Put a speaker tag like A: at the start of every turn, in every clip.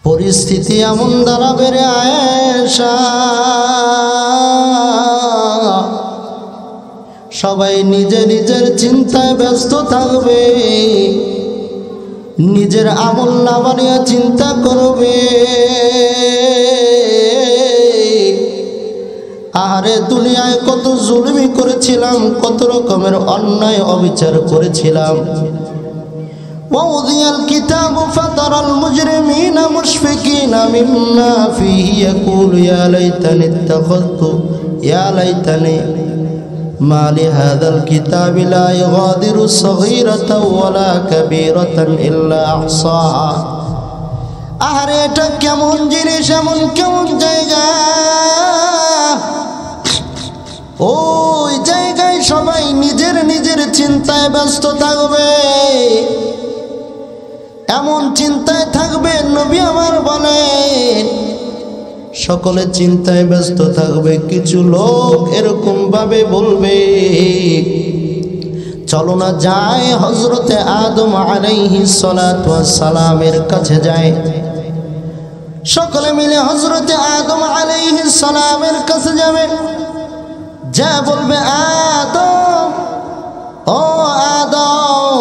A: পরিস্থিতি এমন দাঁড়াবে রে আয়েশা, সবাই নিজের নিজের চিন্তায় ব্যস্ত থাকবে, নিজের আমল নামা নিয়ে চিন্তা করবে। আরে দুনিয়ায় কত জুলুমি করেছিলাম, কত রকমের অন্যায় অবিচার করেছিলাম। ووضع الكتاب فترى المجرمين مشفقين مما فيه يقول يا ليتني اتخذت يا ليتني ما لهذا الكتاب لا يغادر صغيرة ولا كبيرة إلا أحصاها। আরে এটা কেমন জিনিস, এমন কেমন জায়গা, ওই জায়গায় সবাই নিজের নিজের চিন্তায় ব্যস্ত থাকবে। এমন চিন্তায় থাকবে, নবী আমার বলেন সকলে চিন্তায় ব্যস্ত থাকবে। কিছু লোক এরকম ভাবে বলবে, চলো না যায় হযরতে আদম আলাইহিস সালাতু ওয়াস সালামের কাছে যায়। সকলে মিলে হযরতে আদম আলাইহিস সালামের কাছে যাবে, যা বলবে আদম, ও আদম,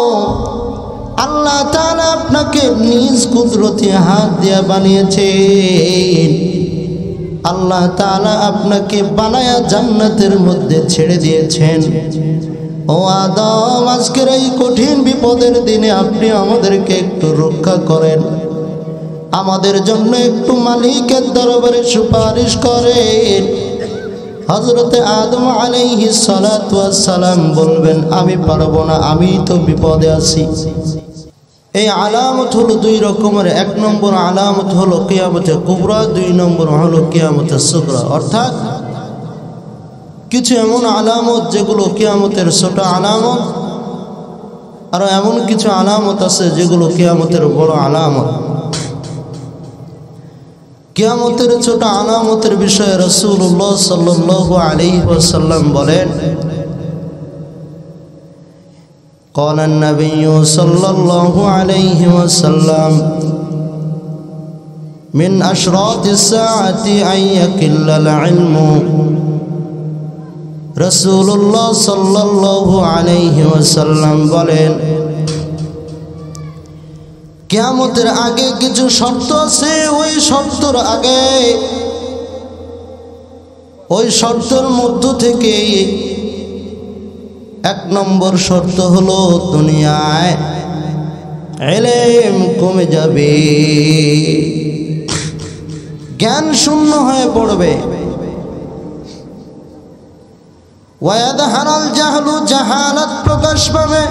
A: আল্লাহ তাআলা আপনাকে নিজ কুদরতি হাত দিয়ে বানিয়েছেন। আল্লাহ তাআলা আপনাকে বানায়া জান্নাতের মধ্যে ছেড়ে দিয়েছেন। ও আদম, আজকের এই কঠিন বিপদের দিনে আপনি আমাদেরকে একটু রক্ষা করেন, আমাদের জন্য একটু মালিকের দরবারে সুপারিশ করেন। হযরতে আদম আলাইহিস সালাতু ওয়াস সালাম বলবেন, আমি পারবো না, আমি তো বিপদে আছি। এই আলামত হলো দুই রকমের। এক নম্বর আলামত হলো কিয়ামতে কুবরা, দুই নম্বর হলো কিয়ামতে সুগরা। অর্থাৎ কিছু এমন আলামত যেগুলো কিয়ামতের ছোট আলামত, আর এমন কিছু আলামত আছে যেগুলো কিয়ামতের বড় আলামত। কিয়ামতের ছোট আলামতের বিষয়ে রাসূলুল্লাহ সাল্লাল্লাহু আলাইহি ওয়াসাল্লাম বলেন, قال النبي صلى الله عليه وسلم من أشراط الساعة أن يقل العلم। রাসূলুল্লাহ সাল্লাল্লাহু আলাইহি ওয়াসাল্লাম বলেন, কিয়ামতের আগে কিছু শর্ত আছে, ওই শর্তের আগে, ওই শর্তের মধ্য থেকে এক নম্বর শর্ত হলো দুনিয়ায় ইলম কমে যাবে, জ্ঞান শূন্য হয়ে পড়বে। ওয়ায়াদহারাল জাহলু, জাহালাত প্রকাশ পাবে।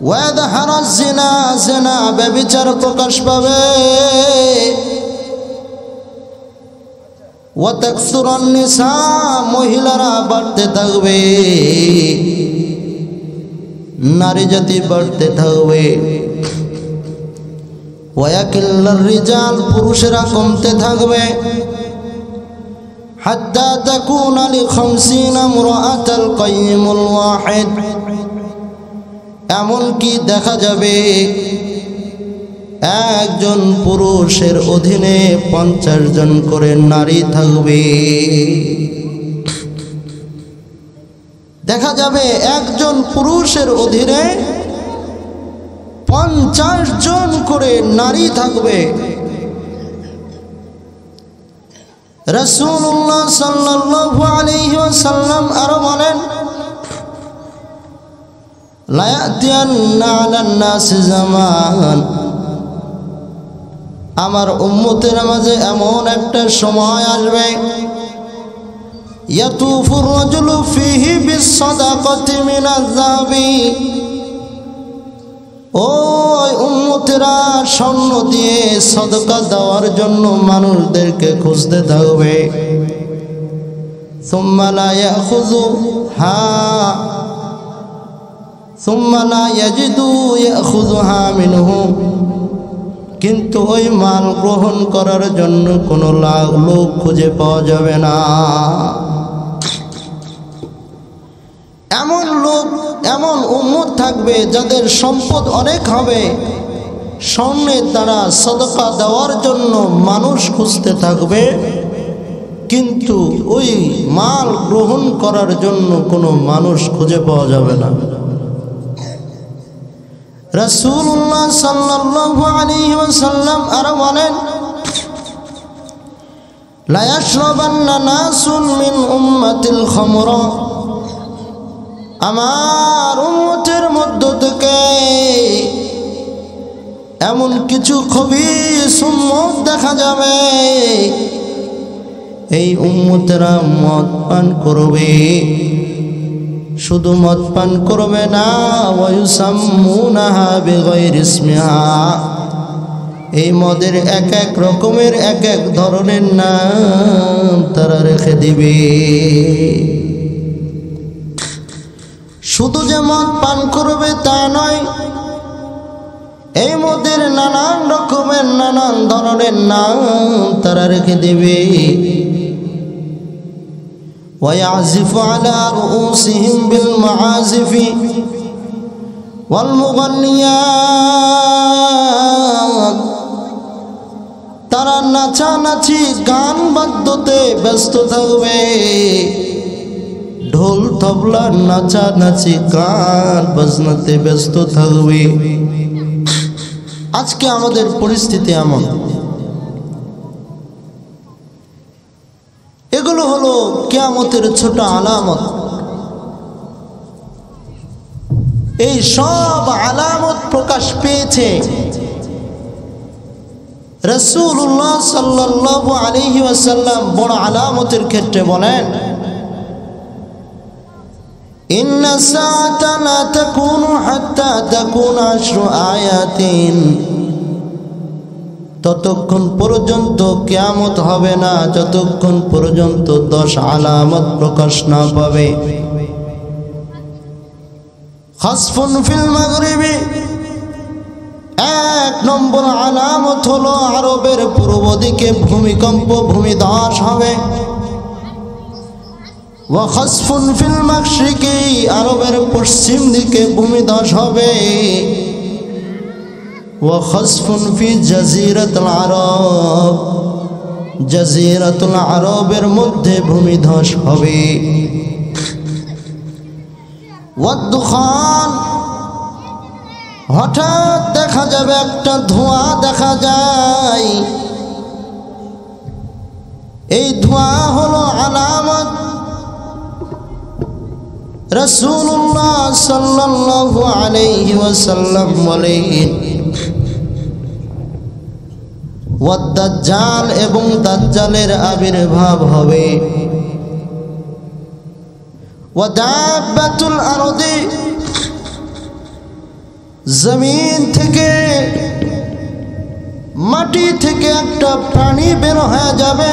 A: ওয়ায়াদহারাজ জিনা, জিনা ব্যভিচার প্রকাশ পাবে। ওয়াতাকসুরান নিসা, মহিলারা বাড়তে থাকবে, নারী জাতি বাড়তে থাকবে। ওয়ায়াকিল্লার রিজাল, পুরুষেরা কমতে থাকবে। হাত্তা তাকুনা লিখামসিনা ইমরাআতাল কাইয়িমুল ওয়াহিদ, এমনকি দেখা যাবে একজন পুরুষের অধীনে 50 জন করে নারী থাকবে। দেখা যাবে একজন পুরুষের অধীনে 50 জন করে নারী থাকবে। রাসূলুল্লাহ সাল্লাল্লাহু আলাইহি ওয়াসাল্লাম আরো বলেন, লা ইয়াতিয়ান্না আলান নাসি জামান, আমার উম্মতের মাঝে এমন একটা সময় আসবে, ইয়াতুফুর রাজুলু ফিহি বিসসাদাকাতি মিনাজ যাহাবি, ওই উম্মতেরা স্বর্ণ দিয়ে সদকা দেওয়ার জন্য মানুষদেরকে খুঁজতে থাকবে। সুম্মা লা ইয়াখুযুহা, সুম্মা লা ইয়াজিদু ইয়াখুযুহা মিনহু, কিন্তু ওই মাল গ্রহণ করার জন্য কোনো লোক খুঁজে পাওয়া যাবে না। এমন লোক, এমন উম্মত থাকবে যাদের সম্পদ অনেক হবে, স্বর্ণের দ্বারা সদকা দেওয়ার জন্য মানুষ খুঁজতে থাকবে, কিন্তু ওই মাল গ্রহণ করার জন্য কোনো মানুষ খুঁজে পাওয়া যাবে না। রাসূলুল্লাহ সাল্লাল্লাহু আলাইহি ওয়াসাল্লাম আরো বলেন, লা ইয়াশরাবান্না নাসুন মিন উম্মাতিল খামরা, আমার উম্মতের মধ্য থেকে এমন কিছু খবিস উম্মত দেখা যাবে, এই উম্মতেরা মদ পান করবে, শুধু মদ পান করবে না, ওয়ায়ুসাম্মুনাহা বিগাইরি ইসমিহা, এই মদের এক এক রকমের এক এক ধরনের নাম তারা রেখে দিবে। শুধু যে মদ পান করবে তা নয়, এই মদের নানান রকমের নানান ধরনের নাম তারা রেখে দেবে। ويعزف على رؤوسهم بالمعازف والمغنيات, তারা নাচানাচি গান বাদ্যতে ব্যস্ত থাকবে, ঢোল তবলা নাচানাচি গান বাজনাতে ব্যস্ত থাকবে। আজকে আমাদের পরিস্থিতি এমন। এগুলো হলো কিয়ামতের ছোট আলামত। এই সব আলামত প্রকাশ পেয়েছে রাসূলুল্লাহ সাল্লাল্লাহু আলাইহি ওয়াসাল্লাম বড় আলামতের ক্ষেত্রে বলেন, ইন্না সাআতা লা তাকুনু হাত্তা তাকুনা 10 আয়াতিন, ততক্ষণ পর্যন্ত কিয়ামত হবে না যতক্ষণ পর্যন্ত 10 আলামত প্রকাশ না পাবে। খাসফুন ফিল মাগরিবি, এক নম্বর আলামত হলো আরবের পূর্ব দিকে ভূমিকম্প ভূমিধস হবে। ওয়া খাসফুন ফিল মাশরিকি, আরবের পশ্চিম দিকে ভূমিধস হবে। ওয়া খাসফুন ফি জাজিরাতুল আরব, জাজিরাতুল আরবের মধ্যে ভূমিধস হবে। ওয়া দুখান, হঠাৎ দেখা যাবে একটা ধোঁয়া দেখা যায়, এই ধোঁয়া হলো আলামত। রাসূলুল্লাহ সাল্লাল্লাহু আলাইহি ওয়াসাল্লাম বলেন, ওয়াদ-দাজ্জাল এবং দাজ্জালের আবির্ভাব হবে। ওয়া দাব্বাতুল আরদি, জমিন থেকে মাটি থেকে একটা প্রাণী বের হয়ে যাবে,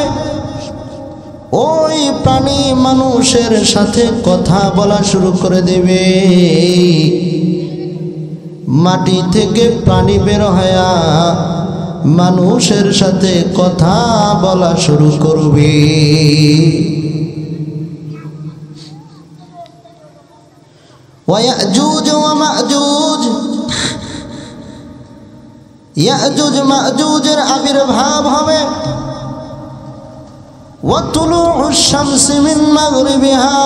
A: ওই প্রাণী মানুষের সাথে কথা বলা শুরু করে দেবে। মাটি থেকে প্রাণী বের হয়ে মানুষের সাথে কথা বলা শুরু করবে। ওয়ায়াজুজ ওয়া মাজুজ, ইয়াজুজ মাজুজের আবির্ভাব হবে। ওয়া তুলুউশ শামসি মিন মাগরিবিহা,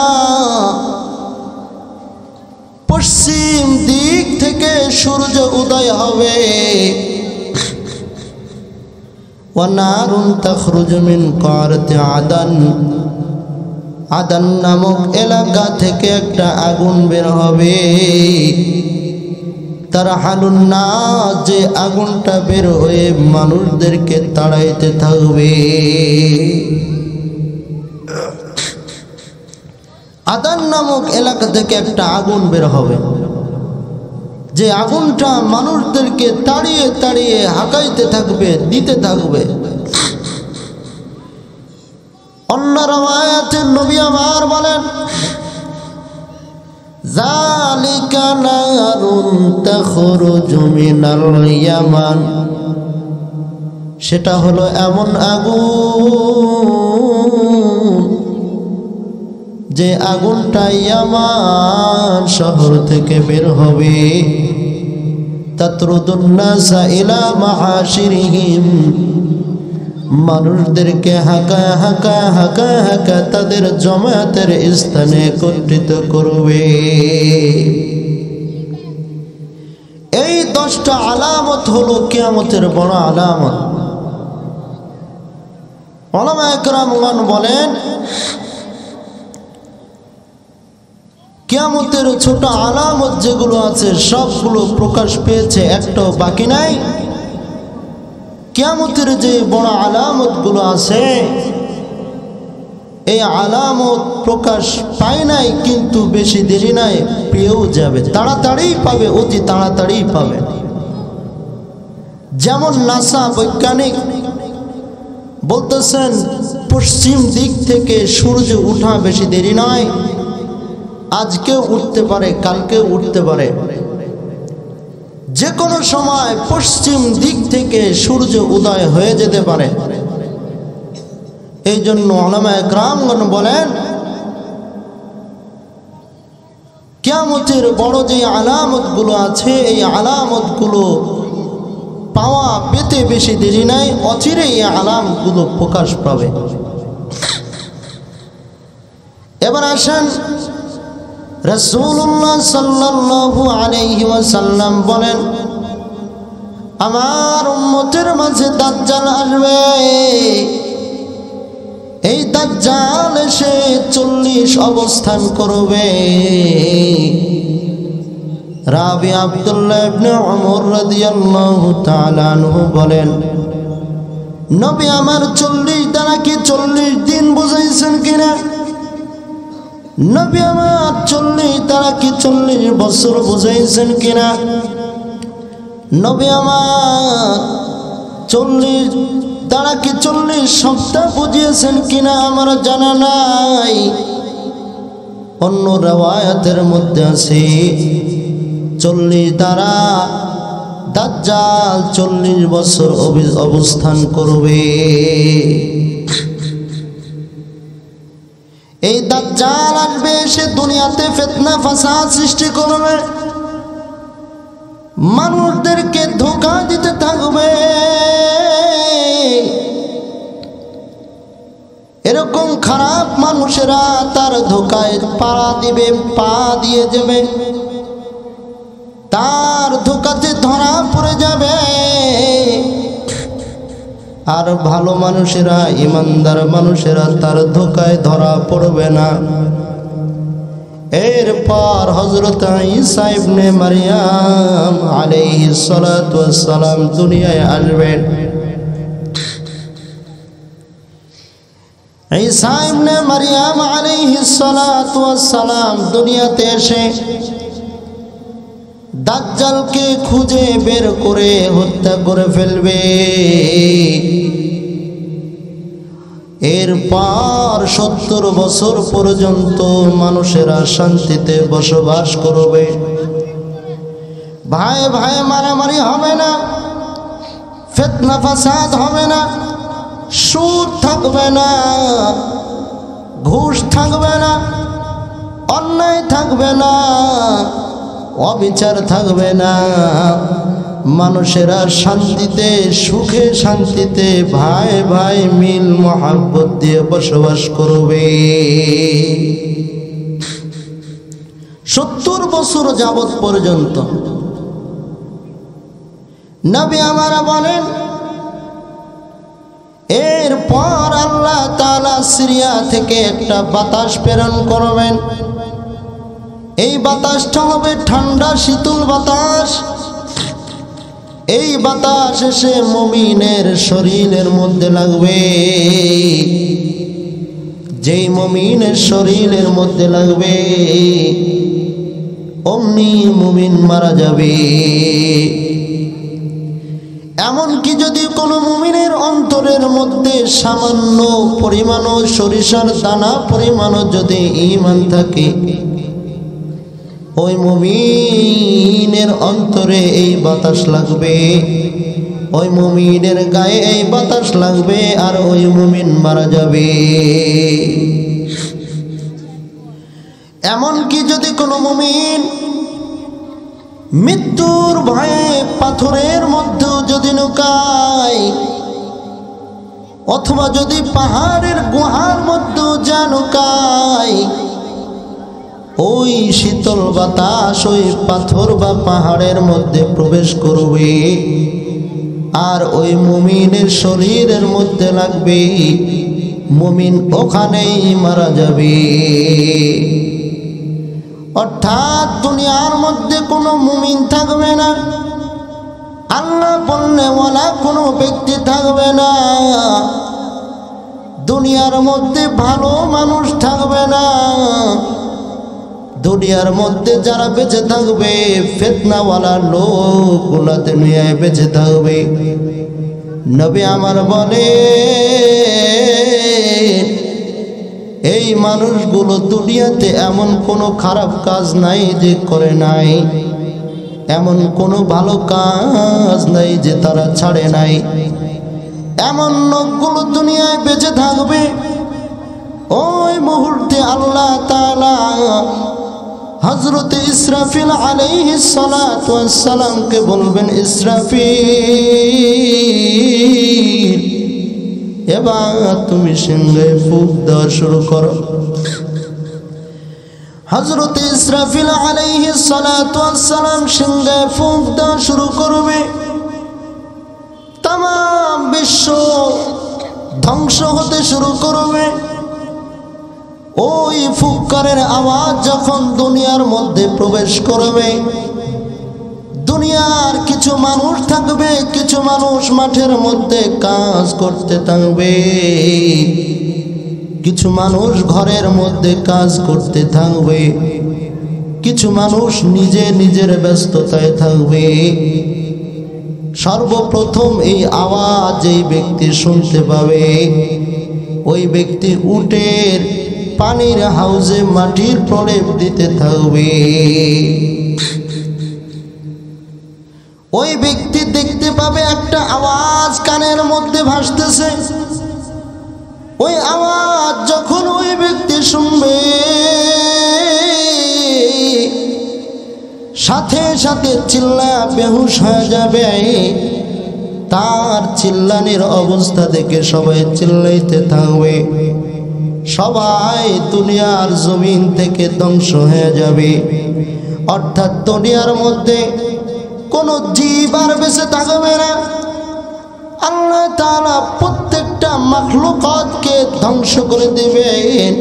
A: পশ্চিম দিক থেকে সূর্য উদয় হবে। ওয়া নারুন তাখরুজু মিন কারাতি আদান, আদান নামক এলাকা থেকে একটা আগুন বের হবে। তারা হালুন না, যে আগুনটা বের হয়ে মানুষদেরকে তাড়াইতে থাকবে। আদান নামক এলাকা থেকে একটা আগুন বের হবে, যে আগুনটা মানুষদেরকে তাড়িয়ে তাড়িয়ে হাঁকাইতে থাকবে, দিতে থাকবে। অন্য রাওয়ায়াতে নবী আমার বলেন, যালিকা নারুন তাখরুজু মিনাল ইয়ামান, সেটা হলো এমন আগুন যে আগুনটা ইয়ামান শহর থেকে বের হবে। তাতরুদুন নাসা ইলা মাআশিরিহিম, মানুষদেরকে হাঁকা হাঁকা হাঁকা হাঁকা তাদের জমাতের স্থানে একত্রিত করবে। এই 10টা আলামত হলো কিয়ামতের বড় আলামত। উলামায়ে কেরামগণ বলেন কিয়ামতের ছোট আলামত যেগুলো আছে সবগুলো প্রকাশ পেয়েছে, একটাও বাকি নাই। কিয়ামতের যে বড় আলামতগুলো আছে এই আলামত প্রকাশ পায় নাই, কিন্তু বেশি দেরি নাই, পেয়েও যাবে, তাড়াতাড়ি পাবে, অতি তাড়াতাড়ি পাবে। যেমন নাসা বৈজ্ঞানিক বলতেছেন পশ্চিম দিক থেকে সূর্য ওঠা বেশি দেরি নয়, আজকেও উঠতে পারে, কালকেও উঠতে পারে, যে কোনো সময় পশ্চিম দিক থেকে সূর্য উদয় হয়ে যেতে পারে। এই জন্য উলামায়ে কেরামগণ বলেন কিয়ামতের বড় যে আলামতগুলো আছে এই আলামতগুলো পাওয়া পেতে বেশি দেরি নাই, অচিরেই এই আলামতগুলো প্রকাশ পাবে। এবার আসেন রাসূলুল্লাহ সাল্লাল্লাহু আলাইহি ওয়াসাল্লাম বলেন আমার উম্মতের মাঝে দাজ্জাল আসবে। এই দাজ্জাল এসে 40 অবস্থান করবে। রাবি আব্দুল্লাহ ইবনে উমর রাদিয়াল্লাহু তাআলা আনহু বলেন নবী আমার 40 দ্বারা কি 40 দিন বুঝাইছেন কিনা? নবী আমার 40 দ্বারা কি 40 বছর বুঝাইছেন কিনা? নবী আমার 40 দ্বারা কি 40 সপ্তাহ বুঝিয়েছেন কিনা আমার জানা নাই। অন্য রওয়ায়াতের মধ্যে আছে 40 দ্বারা দাজ্জাল 40 বছর অবস্থান করবে। এই দাজ্জাল আসবে, সে দুনিয়াতে ফিতনা ফাসাদ সৃষ্টি করবে, মানুষদেরকে ধোঁকা দিতে থাকবে। এরকম খারাপ মানুষেরা তার ধোঁকায় পা দিয়ে যাবে, তার ধোঁকাতে ধরা পড়ে যাবে। আর ভালো মানুষেরা, ইমানদার মানুষেরা তার ধোঁকায় ধরা পড়বে না। এরপর হযরত ঈসা ইবনে মারইয়াম আলাইহিস সালাতু ওয়াস সালাম দুনিয়ায় আসবেন। ঈসা ইবনে মারইয়াম আলাইহিস সালাতু ওয়াস সালাম দুনিয়াতে এসে দাজ্জালকে খুঁজে বের করে হত্যা করে ফেলবে। এরপর 70 বছর পর্যন্ত মানুষেরা শান্তিতে বসবাস করবে। ভাই ভাই মারামারি হবে না, ফিতনা ফাসাদ হবে না, সুদ থাকবে না, ঘুষ থাকবে না, অন্যায় থাকবে না, অবিচার থাকবে না। মানুষেরা শান্তিতে সুখে শান্তিতে ভাই ভাই মিল মহব্বত দিয়ে বসবাস করবে। 70 বছর যাবত পর্যন্ত নবী আমারা বলেন এরপর আল্লাহ তাআলা সিরিয়া থেকে একটা বাতাস প্রেরণ করবেন। এই বাতাসটা হবে ঠান্ডা শীতল বাতাস। এই বাতাস এসে মুমিনের শরীরের মধ্যে লাগবে। যেই মুমিনের শরীরের মধ্যে লাগবে অমনি মুমিন মারা যাবে। এমনকি যদি কোনো মুমিনের অন্তরের মধ্যে সামান্য পরিমাণও সরিষার দানা পরিমাণও যদি ঈমান থাকে, ওই মুমিনের অন্তরে এই বাতাস লাগবে, ওই মুমিনের গায়ে এই বাতাস লাগবে, আর ওই মুমিন মারা যাবে। এমনকি যদি কোনো মুমিন মৃত্যুর ভয়ে পাথরের মধ্যে যদি লুকায়, অথবা যদি পাহাড়ের গুহার মধ্যে যা লুকায়, ওই শীতল বাতাস ওই পাথর বা পাহাড়ের মধ্যে প্রবেশ করবে আর ওই মুমিনের শরীরের মধ্যে লাগবে, মুমিন ওখানেই মারা যাবে। অর্থাৎ দুনিয়ার মধ্যে কোনো মুমিন থাকবে না, আল্লাহ বললে ওয়ালা কোনো ব্যক্তি থাকবে না, দুনিয়ার মধ্যে ভালো মানুষ থাকবে না, দুনিয়ার মধ্যে যারা বেঁচে থাকবে ফিতনাওয়ালা লোকগুলা দুনিয়ায় বেঁচে থাকবে। নবী আমার বলে এই মানুষগুলো দুনিয়াতে এমন কোনো খারাপ কাজ নাই যে করে নাই, এমন কোনো ভালো কাজ নাই যে তারা ছাড়ে নাই। এমন লোকগুলো দুনিয়ায় বেঁচে থাকবে। ওই মুহূর্তে আল্লাহ তাআলা হযরত ইসরাফিল আলাইহিস সালাতু ওয়াস সালামকে বলবেন, ইসরাফিল এবার তুমি সিংহে ফুঁক দেওয়া শুরু করো। হযরত ইসরাফিল আলাইহিস সালাতু ওয়াস সালাম সিংহে ফুঁক দেওয়া শুরু করবে। তাম বিশ্ব ধ্বংস হতে শুরু করবে। ওই ফুৎকারের আওয়াজ যখন দুনিয়ার মধ্যে প্রবেশ করবে, দুনিয়ার কিছু মানুষ থাকবে, কিছু মানুষ মাঠের মধ্যে কাজ করতে থাকবে, কিছু মানুষ ঘরের মধ্যে কাজ করতে থাকবে, কিছু মানুষ নিজের ব্যস্ততায় থাকবে। সর্বপ্রথম এই আওয়াজ যেই ব্যক্তি শুনতে পাবে, ওই ব্যক্তি উটের পানির হাউজে মাটির প্রলেপ দিতে থাকবে। ওই ব্যক্তি দেখতে পাবে একটা আওয়াজ কানের মধ্যে ভাসতেছে। ওই আওয়াজ যখন ওই ব্যক্তি শুনবে, সাথে সাথে চিল্লা বেহুশ হয়ে যাবে। তার চিল্লানির অবস্থা দেখে সবাই চিল্লাইতে থাকবে, সবাই দুনিয়ার জমিন থেকে ধ্বংস হয়ে যাবে। অর্থাৎ দুনিয়ার মধ্যে কোনো জীব আর বেঁচে থাকবে না। আল্লাহ তাআলা প্রত্যেকটা মাখলুকাতকে ধ্বংস করে দেবেন,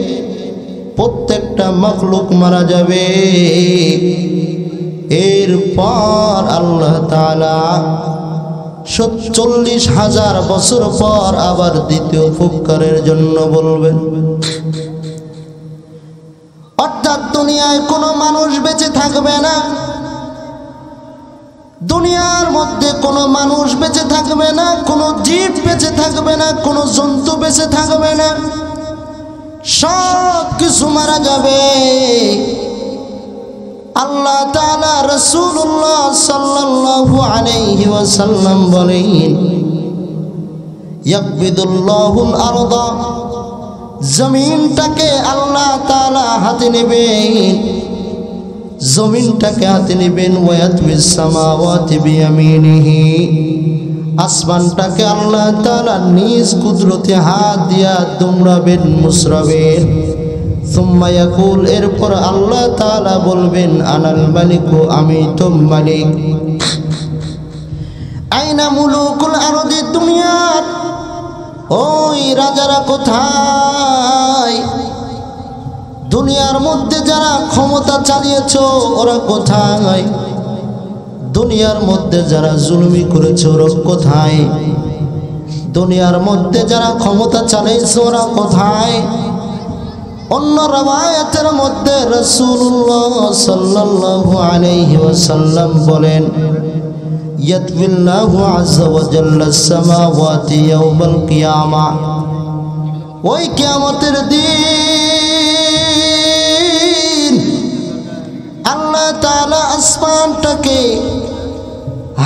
A: প্রত্যেকটা মাখলুক মারা যাবে। এরপর আল্লাহ তাআলা ৪০,০০০ বছর পর আবার দ্বিতীয় ফুৎকারের জন্য বলবেন। অর্থাৎ দুনিয়ায় কোনো মানুষ বেঁচে থাকবে না, দুনিয়ার মধ্যে কোনো মানুষ বেঁচে থাকবে না, কোনো জীব বেঁচে থাকবে না, কোনো জন্তু বেঁচে থাকবে না, সব কিছু মারা যাবে। আল্লাহ তাআলা রাসূলুল্লাহ সাল্লাল্লাহু আলাইহি ওয়াসাল্লাম বলেন, ইয়াকবিদুল্লাহুল আরদা, জমিনটাকে আল্লাহ তাআলা হাতে নেবেন, জমিনটাকে হাতে নেবেন। ওয়ায়াতমিস সামাওয়াতি বিয়ামিনিহি, আসমানটাকে আল্লাহ তাআলা নিজ কুদরতে হাত দিয়া দুমড়াবেন, মুসরাবেন। সুম্মা ইয়াকুল, এরপর আল্লাহ তাআলা বলবেন, আনাল মালিকু, আমি তো মালিক। আইনা মুলুকুল আরদি, দুনিয়ার ওই রাজারা কোথায়? দুনিয়ার মধ্যে যারা ক্ষমতা চালিয়েছ ওরা কোথায়? দুনিয়ার মধ্যে যারা জুলুমি করেছে ওরা কোথায়? দুনিয়ার মধ্যে যারা ক্ষমতা চালিয়েছে ওরা কোথায়? অন্য রওয়ায়াতের মধ্যে রাসূলুল্লাহ সাল্লাল্লাহু আলাইহি ওয়াসাল্লাম বলেন, ইয়াতবিল্লাহু আযজা ওয়া জাল্লা সামাওয়াতি ইয়াওমাল কিয়ামাহ, ওই কিয়ামতের দিন আল্লাহ তাআলা আসমানটাকে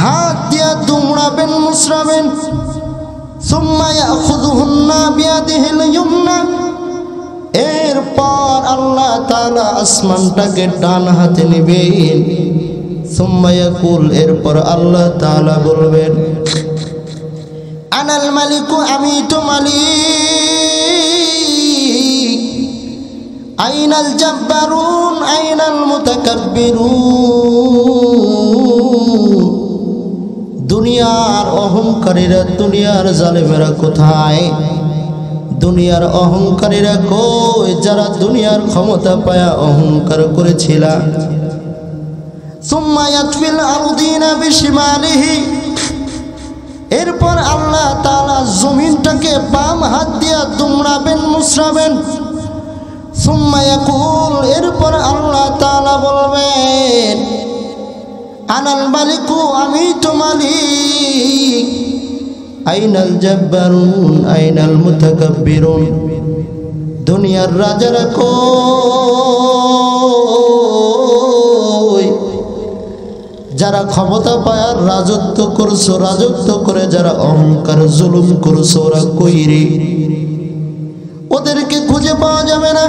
A: হাত দিয়া দুমড়াবেন, মুসরাবেন। সুম্মা ইয়াখুযুহুন্না বিয়াদিহিল ইয়ুমনা, এরপর আল্লাহ তাআলা আসমানটাকে ডান হাতে নেবেন। সুম্মা ইয়াকুল, এরপর আল্লাহ তাআলা বলবেন আনাল মালিকু, আমি তো মালিক। আইনাল জাব্বারুন, আইনাল মুতাকাব্বিরুন, দুনিয়ার অহংকারীরা, দুনিয়ার জালেমেরা কোথায়? দুনিয়ার অহংকারীরা কই? যারা দুনিয়ার ক্ষমতা পায়া অহংকার করেছিল। সুম্মা ইয়াতফিল আরদিনা বিশিমালিহি, এরপর আল্লাহ তাআলা জমিনটাকে বাম হাত দিয়া দুমড়াবেন, মুছড়াবেন। সুম্মা ইয়াকুল, এরপর আল্লাহ তাআলা বলবেন আনাল মালিকু, আমি তো মালিক। আইনাল জাব্বারুন, আইনাল মুতাকাব্বিরুন, দুনিয়ার রাজারা কই? যারা ক্ষমতা পায়ার রাজত্ব করছো, রাজত্ব করে যারা অহংকার জুলুম করছো, ওরা কই রে? ওদেরকে খুঁজে পাওয়া যাবে না।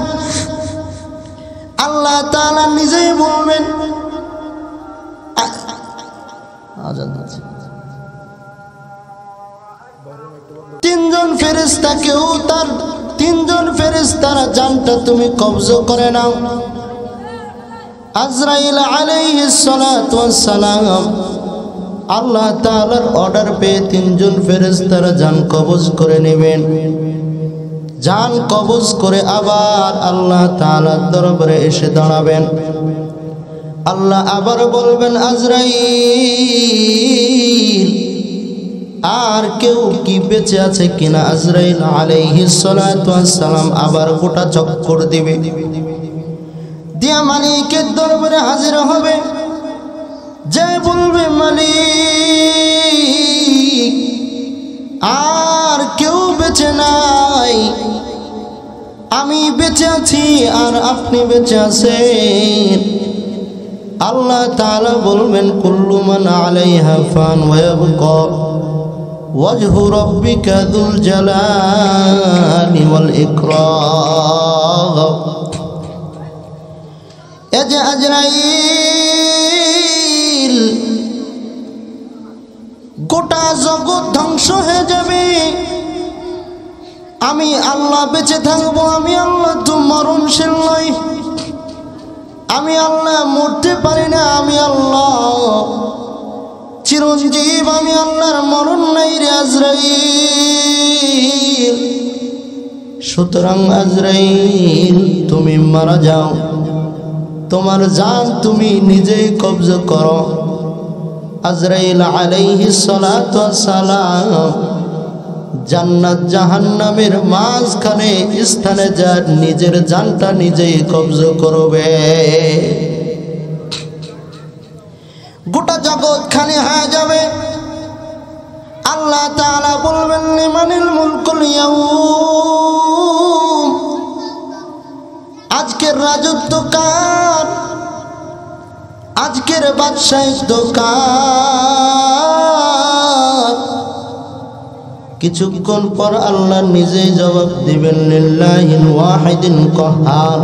A: আল্লাহ তাআলা নিজেই বলবেন। তিনজন ফেরেশতা, কেউ তার তিনজন ফেরেশতারা জানটা তুমি কবজা করে নাও। আজরাইল আলাইহিস সালাতু ওয়াস সালাম আল্লাহ তাআলার অর্ডার পেয়ে তিনজন ফেরেশতারা জান কবজ করে নেবেন। জান কবজ করে আবার আল্লাহ তাআলার দরবারে এসে দাঁড়াবেন। আল্লাহ আবার বলবেন আজরাইল, আর কেউ কি বেঁচে আছে কিনা? আজরাইল আলাইহিস সালাতু ওয়াস সালাম আবার গোটা চক্কর দিবে, দিয়া মালিকের দরবারে হাজির হবে। যে বলবে মালিক আর কেউ বেঁচে নাই, আমি বেঁচে আছি আর আপনি বেঁচে আছেন। আল্লাহ তাআলা বলবেন কুল্লু মান আলাইহা ফান ওয়া ইয়াবকা ওয়াজহু রাব্বিকা যুল জালালি ওয়াল ইকরাম। এই যে আজরাইল, গোটা জগৎ ধ্বংস হয়ে যাবে, আমি আল্লাহ বেঁচে থাকবো। আমি আল্লাহ তো মরণশীল নই, আমি আল্লাহ মরতে পারি না, আমি আল্লাহ চিরঞ্জীব, আমি আল্লাহর মরণ নাই রে আজরাইল। সুতরাং আজরাইল তুমি মারা যাও, তোমার জান তুমি নিজেই কবজা করো। আজরাইল আলাইহিস সালাতু ওয়াস সালাম জান্নাত জাহান্নামের মাঝখানে স্থানে যা নিজের জানটা নিজেই কবজা করবে। গোটা জগৎ খালি হয়ে যাবে। আল্লাহ তাআলা বলবেন লিমানিল মুলকুল ইয়াউম, আজকের রাজত্ব কার? আজকের বাদশাহিত্ব কার? কিছুক্ষণ পর আল্লাহ নিজেই জবাব দিবেন লিল্লাহিল ওয়াহিদিল কাহ্হার,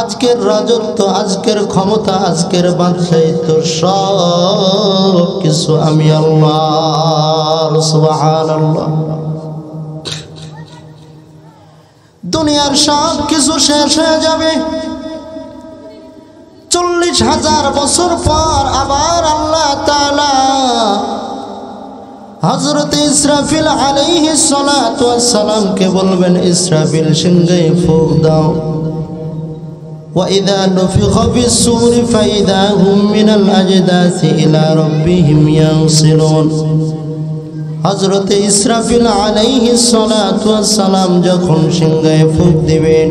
A: আজকের রাজত্ব, আজকের ক্ষমতা, আজকের বাদশাহিত্ব সব কিছু আমি আল্লাহ। সুবহানাল্লাহ। দুনিয়ার সব কিছু শেষ হয়ে যাবে। 40,000 বছর পর আবার আল্লাহ তাআলা হযরত ইসরাফিল আলাইহিস সালাতু ওয়াস সালামকে বলবেন ইসরাফিল সিংহে ফুঁক দাও। وإذا نفخ في الصور فإذا هم من الأجداث إلى ربهم ينسلون। হযরত ইসরাফিল আলাইহিস সালাতু ওয়াস সালাম যখন সিংহে ফুঁক দিবেন,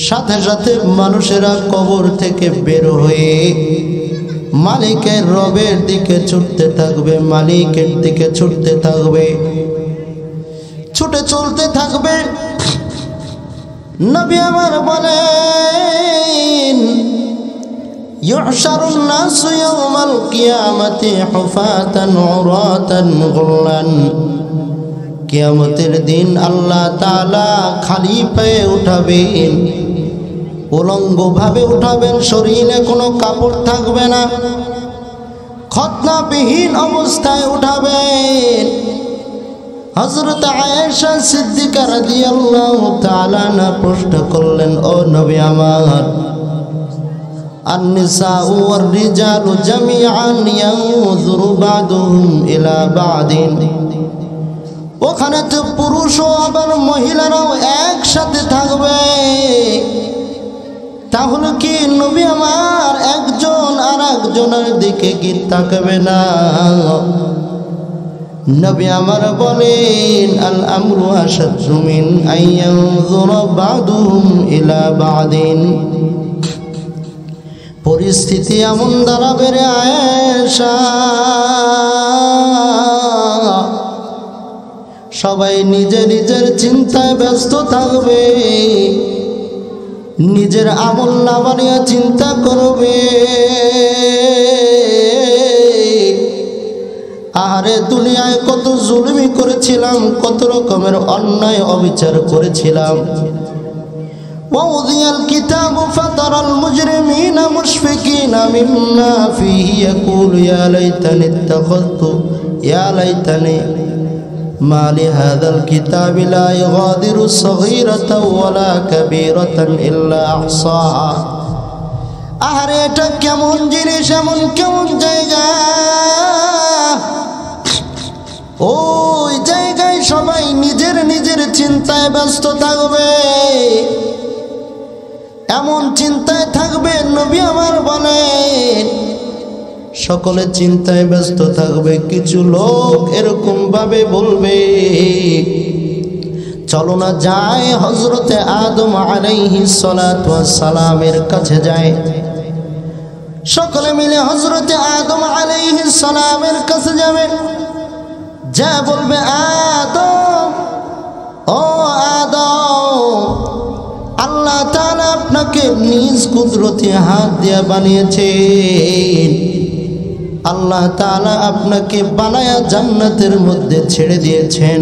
A: সাথে সাথে মানুষেরা কবর থেকে বের হয়ে মালিকের রবের দিকে ছুটতে থাকবে, মালিকের দিকে ছুটতে থাকবে, ছুটে চলতে থাকবে। নবী আমার বলেন ইউহশারুন নাসু ইয়াওমাল কিয়ামাতি হুফাতান উরাতান গুরলান। কিয়ামতের দিন আল্লাহ তাআলা খালি পায়ে উঠাবেন উলঙ্গ ভাবে উঠাবেন, শরীরে কোনো কাপড় থাকবে না, খতনাবিহীন অবস্থায় উঠাবেন। হযরত আয়েশা সিদ্দিকা রাদিয়াল্লাহু তাআলা আনহা প্রশ্ন করলেন, ও নবী আমার, আন-নিসাউ ওয়ার-রিজালু জামিআন ইয়ানজুরু বা'দুহুম ইলা বা'দিন, ওখানে তো পুরুষও আবার মহিলারাও একসাথে থাকবে, তাহলে কি নবী আমার একজন আর একজনের দিকে কি তাকাবে না? নবী আমার বলেন, আল আমরু আশাদ্দু মিন আইয়ানজুরা বা'দুহুম ইলা বা'দিন। পরিস্থিতি এমন দাঁড়াবে রে আয়েশা, সবাই নিজের নিজের চিন্তায় ব্যস্ত থাকবে, নিজের আমল নামা নিয়ে চিন্তা করবে। আরে দুনিয়ায় কত জুলুমি করেছিলাম, কত রকমের অন্যায় অবিচার করেছিলাম। ووضع الكتاب فترى المجرمين مشفقين مما فيه يقول يا ليتني ما لهذا الكتاب لا يغادر صغيرة ولا كبيرة إلا أحصاها। আরে এটা কেমন জিনিস, এমন কেমন জায়গা, ওই জায়গায় সবাই নিজের নিজের চিন্তায় ব্যস্ত থাকবে, এমন চিন্তায় থাকবে। নবী আমার বলেন, সকলে চিন্তায় ব্যস্ত থাকবে, কিছু লোক এরকম ভাবে বলবে, চলো না যায় হযরতে আদম আলাইহিস সালাতু ওয়াস সালামের কাছে যায়। সকলে মিলে হযরতে আদম আলাইহিস সালামের কাছে যাবে, যা বলবে, আদম, ও আদম, আল্লাহ তাআলা আপনাকে নিজ কুদরতি হাত দিয়ে বানিয়েছেন, আল্লাহ তাআলা আপনাকে বানায়া জান্নাতের মধ্যে ছেড়ে দিয়েছেন।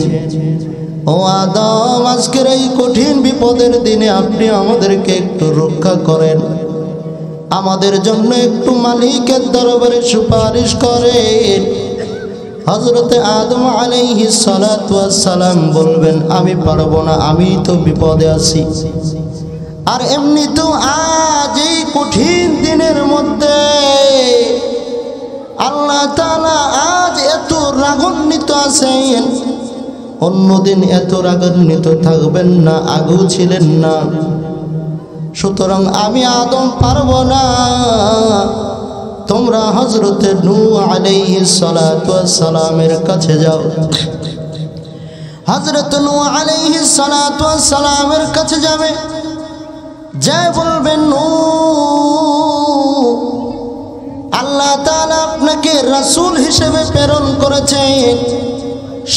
A: ও আদম, আজকের এই কঠিন বিপদের দিনে আপনি আমাদেরকে একটু রক্ষা করেন, আমাদের জন্য একটু মালিকের দরবারে সুপারিশ করেন। হযরতে আদম আলাইহিস সালাতু ওয়াস সালাম বলবেন, আমি পারবো না, আমি তো বিপদে আছি। আর এমনি তো আজ এই কঠিন দিনের মধ্যে আল্লাহ তাআলা আজ এত রাগান্বিত আছেন, অন্যদিন এত রাগান্বিত থাকবেন না, আগেও ছিলেন না। সুতরাং আমি আদম পারবো না, তোমরা হযরতে নূহ আলাইহিস সালাতু ওয়াস সালামের কাছে যাও। হযরত নূহ আলাইহিস সালাতু ওয়াস সালামের কাছে যাবে, যা বলবেন, নূহ, আল্লাহ তাআলা আপনাকে রাসূল হিসেবে প্রেরণ করেছেন,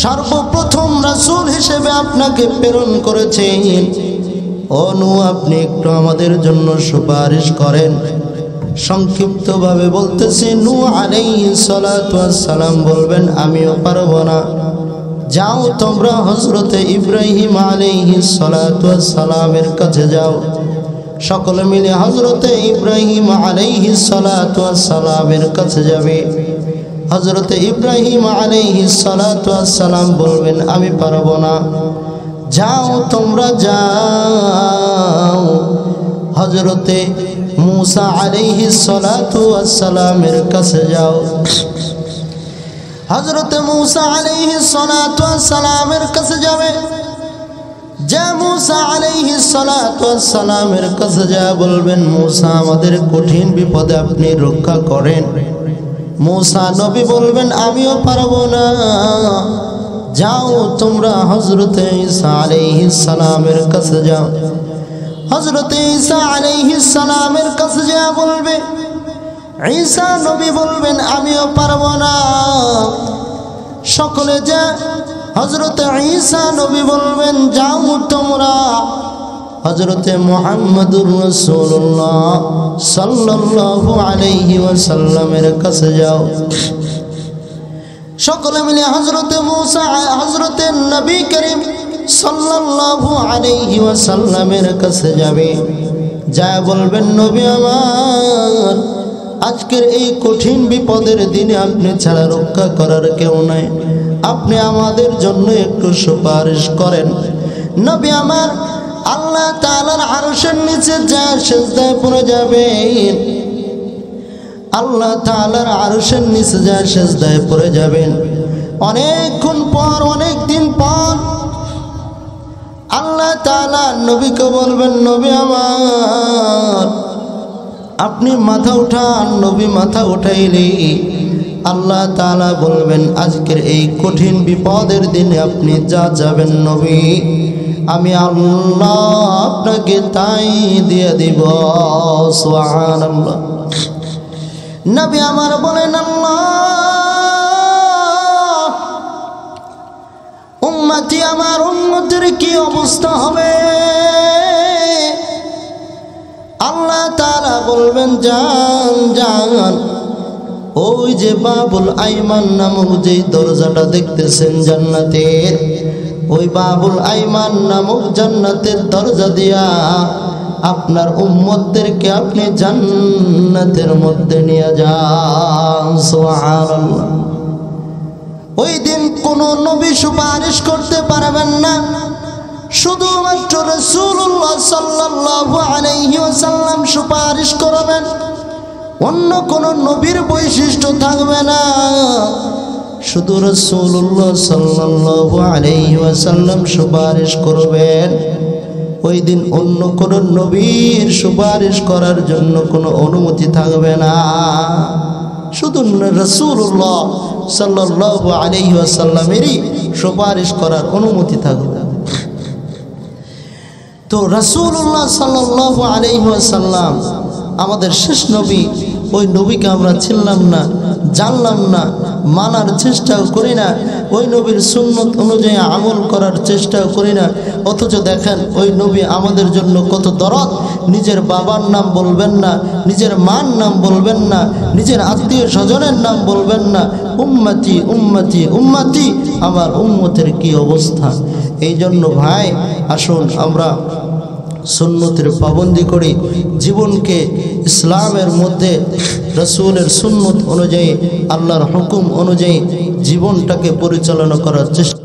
A: সর্বপ্রথম রাসূল হিসেবে আপনাকে প্রেরণ করেছেন। ও নূহ, আপনি একটু আমাদের জন্য সুপারিশ করেন। সংক্ষিপ্তভাবে বলতেছি, নূহ আলাইহিস সালাতু ওয়াস সালাম বলবেন, আমিও পারবো না, যাও তোমরা হযরতে ইব্রাহিম আলাইহিস সালাতু ওয়াস সালামের কাছে যাও। সকলে মিলে হযরতে ইব্রাহিম আলাইহিস সালাতু ওয়াস সালামের কাছে যাবে। হযরতে ইব্রাহিম আলাইহিস সালাতু ওয়াস সালাম বলবেন, আমি পারবো না, যাও তোমরা যাও হযরতে মূসা আলাইহিস সালাতু ওয়াস সালামের কাছে যাও। হযরতে মূসা আলাইহিস সালাতু ওয়াস সালামের কাছে যাবে, যা মূসা আলাইহিস সালাতু ওয়াস সালামের কাছে যা বলবেন, মূসা, আমাদের কঠিন বিপদে আপনি রক্ষা করেন। মূসা নবী বলবেন, আমিও পারবো না, যাও তোমরা হযরতে ঈসা আলাইহিস সালামের কাছে যাও। হযরতে ঈসা আলাইহিস সালামের কাছে যা বলবে, ঈসা নবী বলবেন, আমিও পারবো না। সকলে যা হযরতে ঈসা নবী বলবেন, যাও তোমরা হযরতে মুহাম্মদুর রাসূলুল্লাহ সাল্লাল্লাহু আলাইহি ওয়াসাল্লামের কাছে যাও। সকলে মিলে হযরতে মূসা, হযরতে নবী করিম সাল্লাল্লাহু আলাইহি ওয়াসাল্লামের কাছে যাবে, যা বলবেন নবী আমার আজকের এই কঠিন বিপদের দিনে আপনি ছাড়া রক্ষা করার কেউ নাই, আপনি আমাদের জন্য একটু সুপারিশ করেন। নবী আমার আল্লাহ তাআলার আরশের নিচে যা সিজদায় পড়ে যাবেন, আল্লাহ তাআলার আরশের নিচে যা সিজদায় পড়ে যাবেন, অনেকক্ষণ পর অনেক দিন পর আল্লাহ তাআলা নবীকে বলবেন নবী আমার আপনি মাথা উঠান। নবী মাথা উঠাইলে আল্লাহ তাআলা বলবেন আজকের এই কঠিন বিপদের দিনে আপনি যা যাবেন নবী আমি আল্লাহ আপনাকে তাই দিয়ে দিব। সুবহানাল্লাহ। নবী আমার বলেন আল্লাহ উম্মতি আমার উম্মতের কি অবস্থা হবে? আল্লাহ তাআলা বলবেন যান যান, ওই যে বাবুল আইমান নামক যে দরজাটা দেখতেছেন জান্নাতের, ওই বাবুল আইমান নামক জান্নাতের দরজা দিয়া আপনার উম্মতদেরকে আপনি জান্নাতের মধ্যে নিয়ে যান। সুবহানাল্লাহ। ওই দিন কোন নবী সুপারিশ করতে পারবেন না, শুধুমাত্র রাসূলুল্লাহ সাল্লাল্লাহু আলাইহি ওয়াসাল্লাম সুপারিশ করবেন, অন্য কোন নবীর বৈশিষ্ট্য থাকবে না, শুধু রাসূলুল্লাহ সাল্লাল্লাহু আলাইহি ওয়াসাল্লাম সুপারিশ করবেন। ওই দিন অন্য কোন নবীর সুপারিশ করার জন্য কোনো অনুমতি থাকবে না, শুধু রাসূলুল্লাহ সাল্লাল্লাহু আলাইহি ওয়াসাল্লামেরই সুপারিশ করার অনুমতি থাকবে। তো রাসূলুল্লাহ সাল্লাল্লাহু আলাইহি ওয়াসাল্লাম আমাদের শেষ নবী, ওই নবীকে আমরা চিনলাম না, জানলাম না, মানার চেষ্টাও করি না, ওই নবীর সুন্নত অনুযায়ী আমল করার চেষ্টাও করি না। অথচ দেখেন ওই নবী আমাদের জন্য কত দরদ, নিজের বাবার নাম বলবেন না, নিজের মার নাম বলবেন না, নিজের আত্মীয় স্বজনের নাম বলবেন না, উম্মতি উম্মতি উম্মতি, আমার উম্মতের কি অবস্থা। এই জন্য ভাই আসুন আমরা সুন্নতের পাবন্দি করি, জীবনকে ইসলামের মধ্যে রাসূলের সুন্নত অনুযায়ী আল্লাহর হুকুম অনুযায়ী জীবনটাকে পরিচালনা করার চেষ্টা